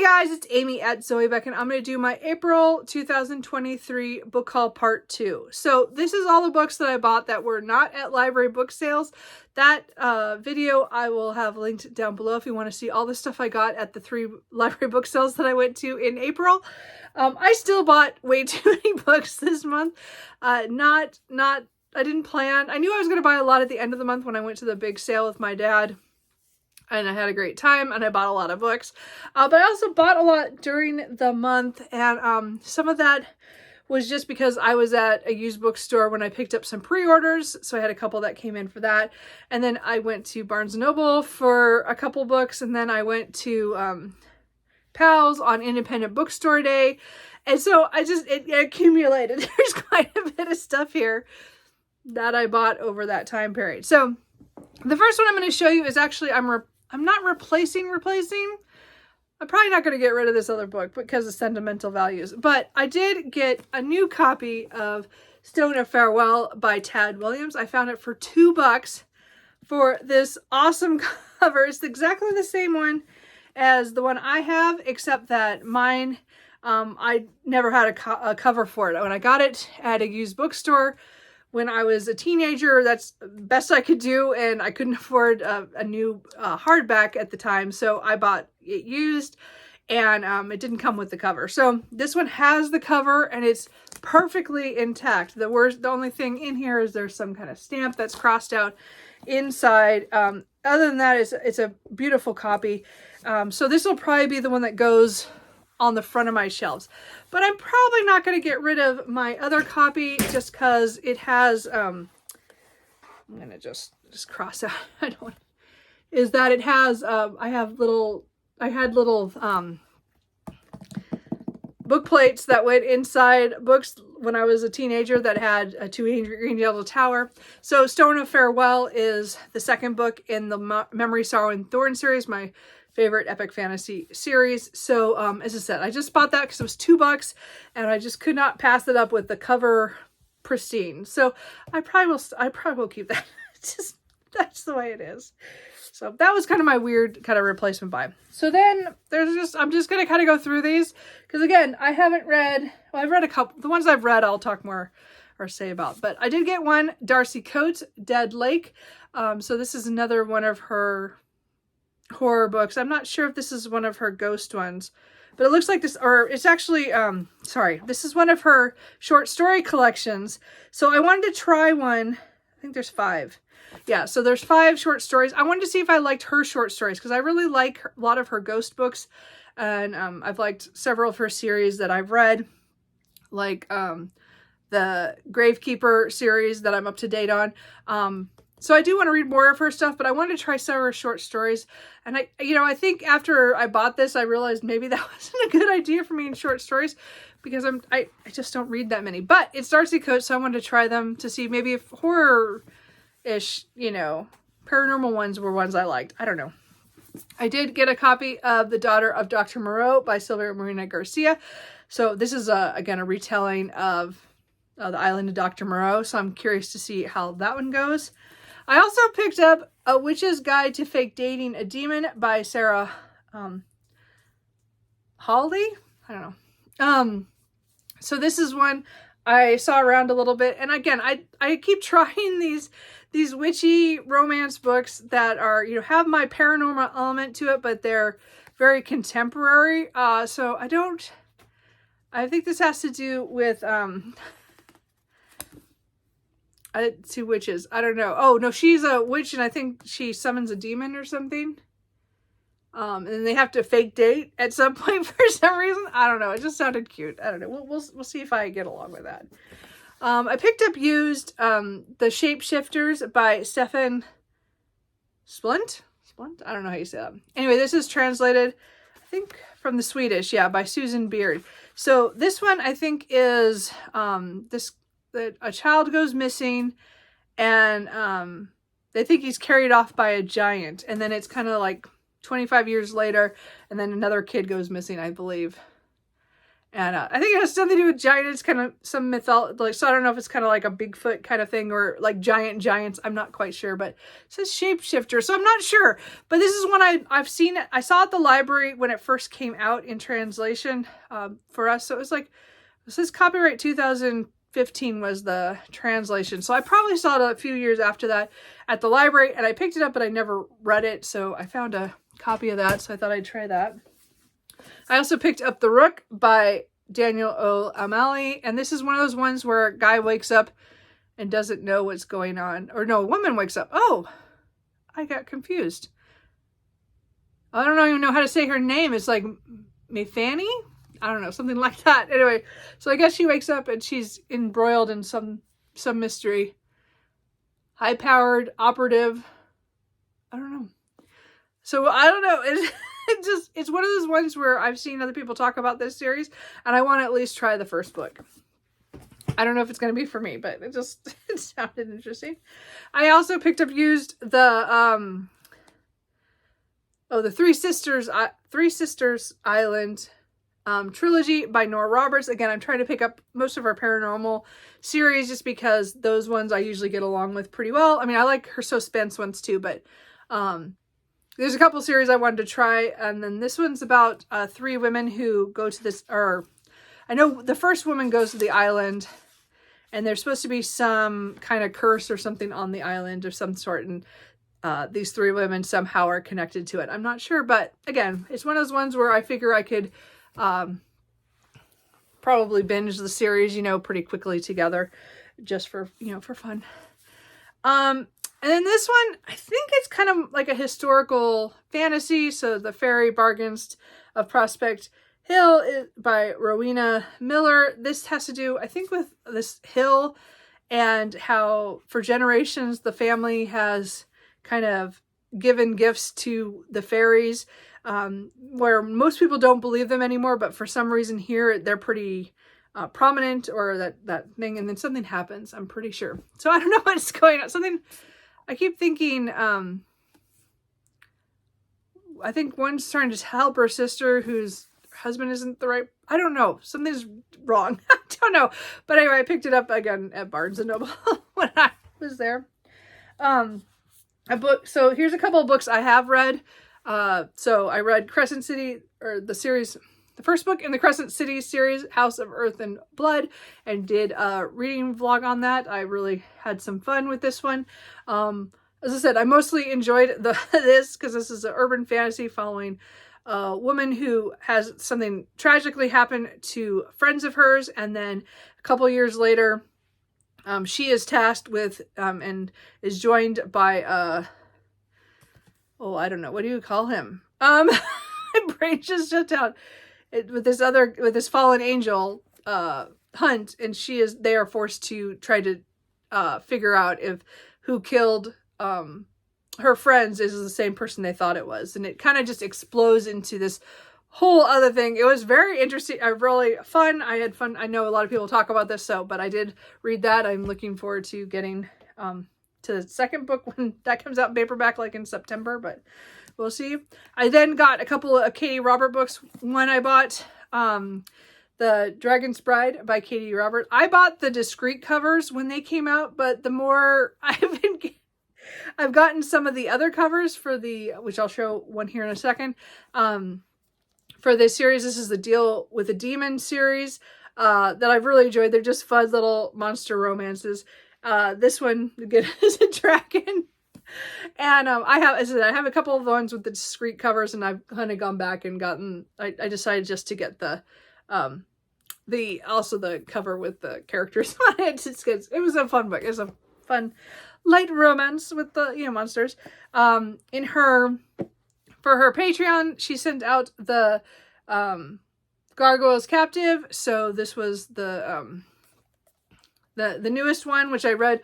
guys, it's Amy at Zoe Beck, and I'm going to do my April 2023 book haul part 2. So this is all the books that I bought that were not at library book sales. That video I will have linked down below if you want to see all the stuff I got at the 3 library book sales that I went to in April. I still bought way too many books this month. I didn't plan. I knew I was going to buy a lot at the end of the month when I went to the big sale with my dad. And I had a great time, and I bought a lot of books. But I also bought a lot during the month, and some of that was just because I was at a used bookstore when I picked up some pre-orders, so I had a couple that came in for that. And then I went to Barnes & Noble for a couple books, and then I went to Pals on Independent Bookstore Day. And so it accumulated. There's quite a bit of stuff here that I bought over that time period. So the first one I'm going to show you is actually, I'm not replacing. I'm probably not going to get rid of this other book because of sentimental values. But I did get a new copy of Stone of Farewell by Tad Williams. I found it for $2 for this awesome cover. It's exactly the same one as the one I have, except that mine, I never had a cover for it. When I got it at a used bookstore, when I was a teenager, that's the best I could do, and I couldn't afford a new hardback at the time, so I bought it used, and it didn't come with the cover. So this one has the cover, and it's perfectly intact. The only thing in here is there's some kind of stamp that's crossed out inside. Other than that, it's a beautiful copy. So this will probably be the one that goes on the front of my shelves, but I'm probably not going to get rid of my other copy just because it has I'm going to just cross out it has I had little book plates that went inside books when I was a teenager that had a 2 Green Yellow Tower. So Stone of Farewell is the second book in the Memory, Sorrow, and Thorn series, my favorite epic fantasy series. So as I said, I just bought that because it was $2 and I just could not pass it up with the cover pristine. So I probably will keep that. That's the way it is. So that was kind of my weird kind of replacement buy. So then I'm just going to kind of go through these because again, I haven't read, well, I've read a couple. The ones I've read, I'll talk more or say about, but I did get one, Darcy Coates, Dead Lake. So this is another one of her horror books. I'm not sure if this is one of her ghost ones, but it looks like this, or it's actually, this is one of her short story collections. So I wanted to try one. I think there's 5. Yeah, so there's 5 short stories. I wanted to see if I liked her short stories because I really like a lot of her ghost books, and I've liked several of her series that I've read, like the Gravekeeper series that I'm up to date on. So I do want to read more of her stuff, but I wanted to try some of her short stories. And I think after I bought this, I realized maybe that wasn't a good idea for me in short stories because I just don't read that many. But it's Darcy Coates, so I wanted to try them to see maybe if horror-ish, paranormal ones were ones I liked. I don't know. I did get a copy of The Daughter of Dr. Moreau by Sylvia Marina Garcia. So this is, again, a retelling of The Island of Dr. Moreau. So I'm curious to see how that one goes. I also picked up A Witch's Guide to Fake Dating a Demon by Sarah Hawley. I don't know. So this is one I saw around a little bit. And again, I keep trying these witchy romance books that are, have my paranormal element to it, but they're very contemporary. So I think this has to do with, two witches. I don't know. Oh, no, she's a witch, and I think she summons a demon or something. And they have to fake date at some point for some reason. I don't know. It just sounded cute. I don't know. We'll see if I get along with that. I picked up used The Shapeshifters by Stefan Splint? I don't know how you say that. Anyway, this is translated, I think, from the Swedish, by Susan Beard. So this one, I think, is that a child goes missing and they think he's carried off by a giant. And then it's kind of like 25 years later, and then another kid goes missing, I believe. And I think it has something to do with giants, kind of some mythology. So I don't know if it's kind of like a Bigfoot kind of thing or like giants. I'm not quite sure, but it says shapeshifter. So I'm not sure. But this is one I've seen it. I saw it at the library when it first came out in translation for us. So it was like, it says copyright 2015 was the translation. So I probably saw it a few years after that at the library, and I picked it up, but I never read it. So I found a copy of that. So I thought I'd try that. I also picked up The Rook by Daniel O'Malley, and this is one of those ones where a guy wakes up and doesn't know what's going on. Or no, a woman wakes up. Oh, I got confused. I don't even know how to say her name. It's like Mayfanny? I don't know, something like that. Anyway, so I guess she wakes up and she's embroiled in some mystery. High-powered operative. I don't know. So I don't know. It's one of those ones where I've seen other people talk about this series, and I want to at least try the first book. I don't know if it's going to be for me, but it sounded interesting. I also picked up used the Three Sisters Island trilogy by Nora Roberts. Again, I'm trying to pick up most of her paranormal series just because those ones I usually get along with pretty well. I mean, I like her suspense ones too, but there's a couple series I wanted to try, and then this one's about three women who go to this, or I know the first woman goes to the island, and there's supposed to be some kind of curse or something on the island of some sort, and these three women somehow are connected to it. I'm not sure, but again, it's one of those ones where I figure I could probably binge the series, pretty quickly together, just for, for fun. And then this one, I think it's kind of like a historical fantasy. So The Fairy Bargains of Prospect Hill is by Rowena Miller. This has to do, I think, with this hill and how for generations the family has kind of given gifts to the fairies, where most people don't believe them anymore, but for some reason here they're pretty prominent, or that thing, and then something happens, I'm pretty sure. So I don't know what's going on. Something... I keep thinking, I think one's trying to help her sister whose husband isn't the right, I don't know, something's wrong. I don't know. But anyway, I picked it up again at Barnes & Noble when I was there. A book, so here's a couple of books I have read. So I read Crescent City, or the series, the first book in the Crescent City series, House of Earth and Blood, and did a reading vlog on that. I really had some fun with this one. As I said, I mostly enjoyed this because this is an urban fantasy following a woman who has something tragically happen to friends of hers, and then a couple years later, she is tasked with and is joined by I don't know, what do you call him? My brain just shut down. With this fallen angel Hunt, and they are forced to try to figure out if who killed her friends is the same person they thought it was, and it kind of just explodes into this whole other thing. It was very interesting. Really fun. I had fun. I know a lot of people talk about this, but I did read that. I'm looking forward to getting to the second book when that comes out in paperback, like in September, but we'll see. I then got a couple of Katie Robert books. One I bought, The Dragon's Bride by Katie Robert. I bought the discrete covers when they came out, but the more I've gotten some of the other covers for which I'll show one here in a second. For this series, this is the Deal with a Demon series that I've really enjoyed. They're just fun little monster romances. This one, again, is a dragon. And I have a couple of ones with the discrete covers, and I've kind of gone back and gotten, I decided just to get the cover with the characters on it. It was a fun book. It was a fun light romance with the monsters. For her Patreon, she sent out the Gargoyles Captive. So this was the newest one, which I read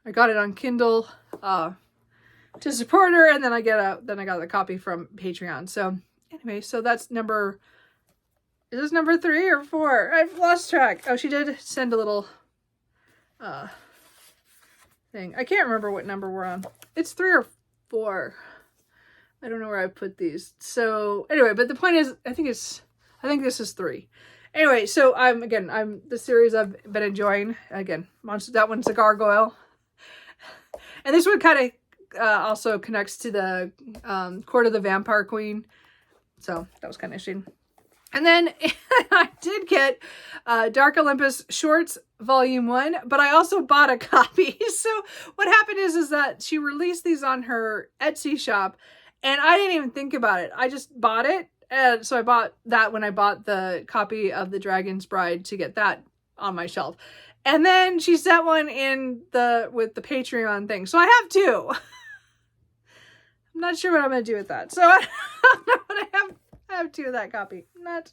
I got it on Kindle to support her, and then I got the copy from Patreon. So anyway, so that's is this number 3 or 4? I've lost track. Oh, she did send a little thing. I can't remember what number we're on. It's 3 or 4. I don't know where I put these. So anyway, but the point is, I think it's I think this is 3. Anyway, so I'm the series I've been enjoying. Again, that one's a gargoyle. And this one kind of also connects to the Court of the Vampire Queen. So that was kind of interesting. And then I did get Dark Olympus Shorts Volume 1, but I also bought a copy. So what happened is that she released these on her Etsy shop, and I didn't even think about it. I just bought it. And so I bought that when I bought the copy of The Dragon's Bride to get that on my shelf. And then she sent one with the Patreon thing. So I have 2. I'm not sure what I'm going to do with that. So I don't know what I have 2 of that copy. Not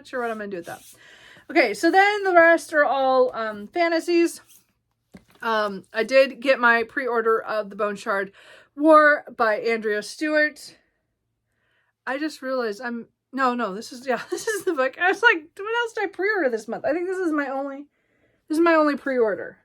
sure what I'm going to do with that. Okay, so then the rest are all fantasies. I did get my pre-order of The Bone Shard War by Andrea Stewart. I just realized this is the book. I was like, what else did I pre-order this month? I think this is my only pre-order.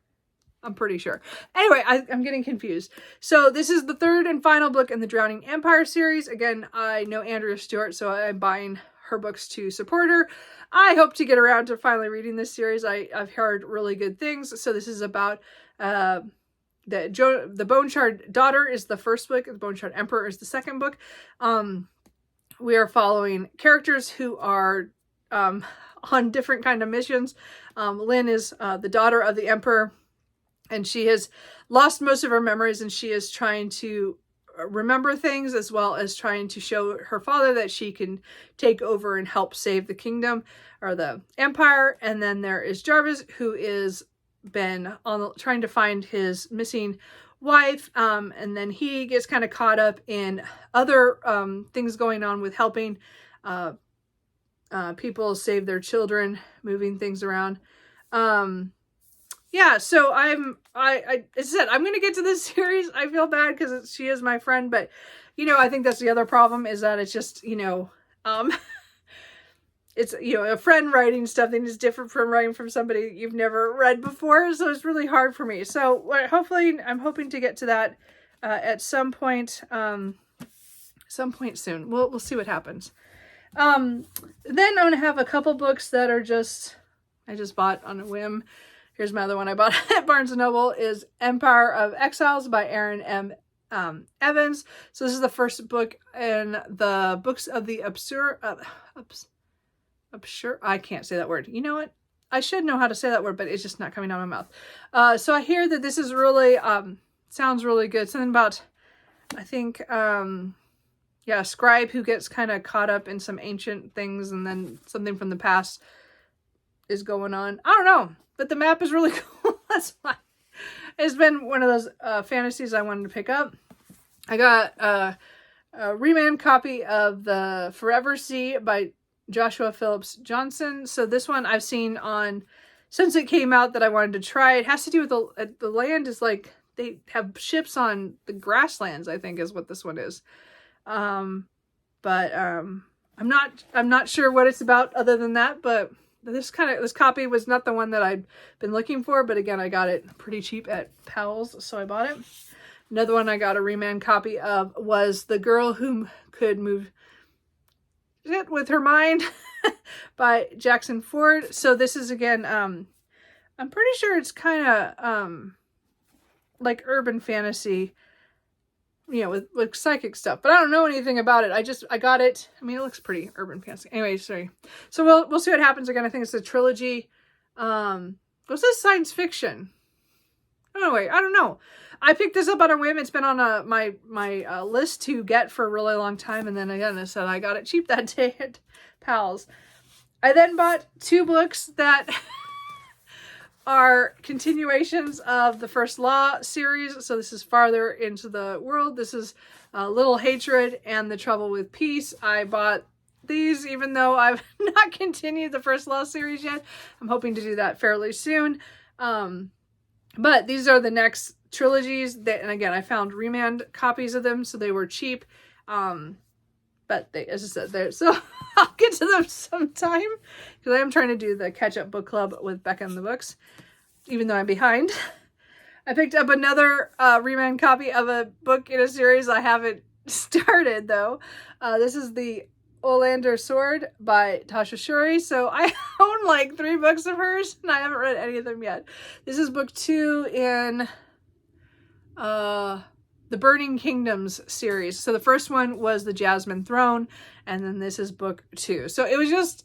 I'm pretty sure. Anyway, I'm getting confused. So this is the 3rd and final book in the Drowning Empire series. Again, I know Andrea Stewart, so I'm buying her books to support her. I hope to get around to finally reading this series. I've heard really good things. So this is about the Bone Shard Daughter is the first book. The Bone Shard Emperor is the second book. We are following characters who are on different kind of missions. Lynn is the daughter of the Emperor, and she has lost most of her memories, and she is trying to remember things as well as trying to show her father that she can take over and help save the kingdom or the empire. And then there is Jarvis, who is been trying to find his missing wife, and then he gets kind of caught up in other things going on with helping people save their children, moving things around. Yeah, so I said I'm gonna get to this series. I feel bad because she is my friend, but I think that's the other problem, is that it's just it's a friend writing something is different from writing from somebody you've never read before, so it's really hard for me. So hopefully I'm hoping to get to that at some point soon. We'll see what happens. Then I'm gonna have a couple books that are I just bought on a whim. Here's my other one I bought at Barnes & Noble, is Empire of Exiles by Aaron M. Evans. So this is the first book in the Books of the Absurd. I can't say that word. You know what? I should know how to say that word, but it's just not coming out of my mouth. So I hear that this is really, sounds really good. Something about, I think, a scribe who gets kind of caught up in some ancient things, and then something from the past is going on. I don't know, but the map is really cool. That's why. It's been one of those fantasies I wanted to pick up. I got a reman copy of The Forever Sea by Joshua Phillips Johnson. So this one I've seen since it came out, that I wanted to try. It has to do with the land is like, they have ships on the grasslands, I think is what this one is. I'm not sure what it's about other than that, but this copy was not the one that I'd been looking for, but again, I got it pretty cheap at Powell's, so I bought it. Another one I got a reman copy of was The Girl Who Could Move It With Her Mind by Jackson Ford. So this is, again, I'm pretty sure it's kind of like urban fantasy, with psychic stuff, but I don't know anything about it. I got it. I mean, it looks pretty urban fantasy. Anyway, sorry. So we'll see what happens. Again, I think it's a trilogy. Was this science fiction? Anyway, I don't know. I picked this up on a whim. It's been on my list to get for a really long time, and then again, I said I got it cheap that day at Powell's. I then bought 2 books that are continuations of the First Law series. So this is Farther Into the World. This is Little Hatred and The Trouble with Peace. I bought these even though I've not continued the First Law series yet. I'm hoping to do that fairly soon. But these are the next trilogies. And again, I found remand copies of them, so they were cheap. But they, as I said, there. So I'll get to them sometime, because I am trying to do the catch-up book club with Becca and the Books, even though I'm behind. I picked up another remand copy of a book in a series I haven't started, though. This is the Oleander Sword by Tasha Shuri. So I own like 3 books of hers and I haven't read any of them yet. This is book 2 in the Burning Kingdoms series. So the first one was the Jasmine Throne, and then this is book 2. So it was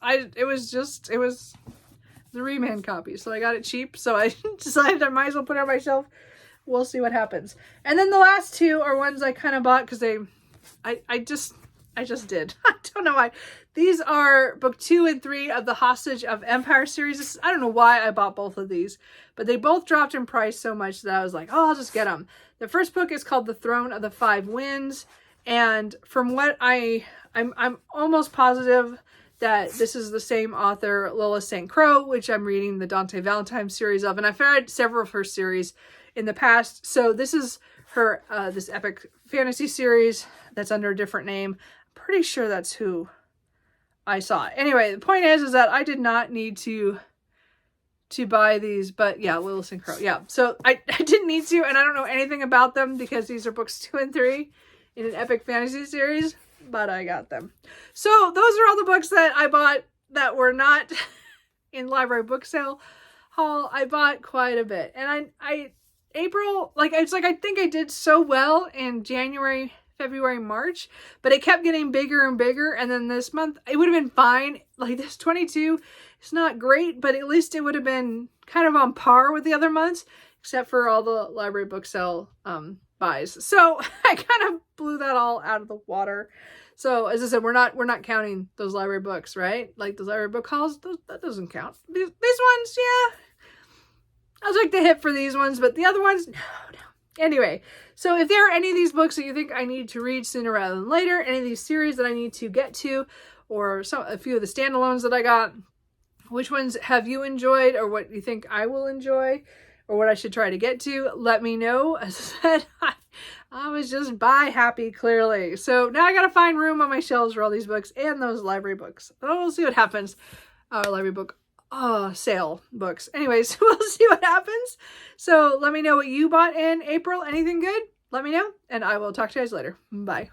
the Remand copy. So I got it cheap. So I decided I might as well put it on my shelf. We'll see what happens. And then the last 2 are ones I kind of bought because I just did. I don't know why. These are book 2 and 3 of the Hostage of Empire series. I don't know why I bought both of these, but they both dropped in price so much that I was like, oh, I'll just get them. The first book is called The Throne of the Five Winds. And from what I'm almost positive that this is the same author, Lola St. Croix, which I'm reading the Dante Valentine series of. And I've read several of her series in the past. So this is her, this epic fantasy series that's under a different name. I'm pretty sure that's who I saw. Anyway, the point is that I did not need to buy these, but yeah, Lola St. Croix. Yeah, so I didn't need to, and I don't know anything about them because these are books 2 and 3 in an epic fantasy series, but I got them. So those are all the books that I bought that were not in library book sale haul. I bought quite a bit, and April, it's like I think I did so well in January, February, March, but it kept getting bigger and bigger, and then this month it would have been fine. Like this 22 is not great, but at least it would have been kind of on par with the other months, except for all the library book sale buys. So I kind of blew that all out of the water. So as I said, we're not counting those library books, right? Like those library book hauls, that doesn't count. These ones, yeah. I was like the hit for these ones, but the other ones, no. Anyway, so if there are any of these books that you think I need to read sooner rather than later, any of these series that I need to get to, or a few of the standalones that I got, which ones have you enjoyed, or what you think I will enjoy, or what I should try to get to, let me know. As I said, I was just buy happy, clearly. So now I gotta find room on my shelves for all these books and those library books. Oh, we'll see what happens. Library book sale books. Anyways, we'll see what happens. So let me know what you bought in April. Anything good? Let me know, and I will talk to you guys later. Bye.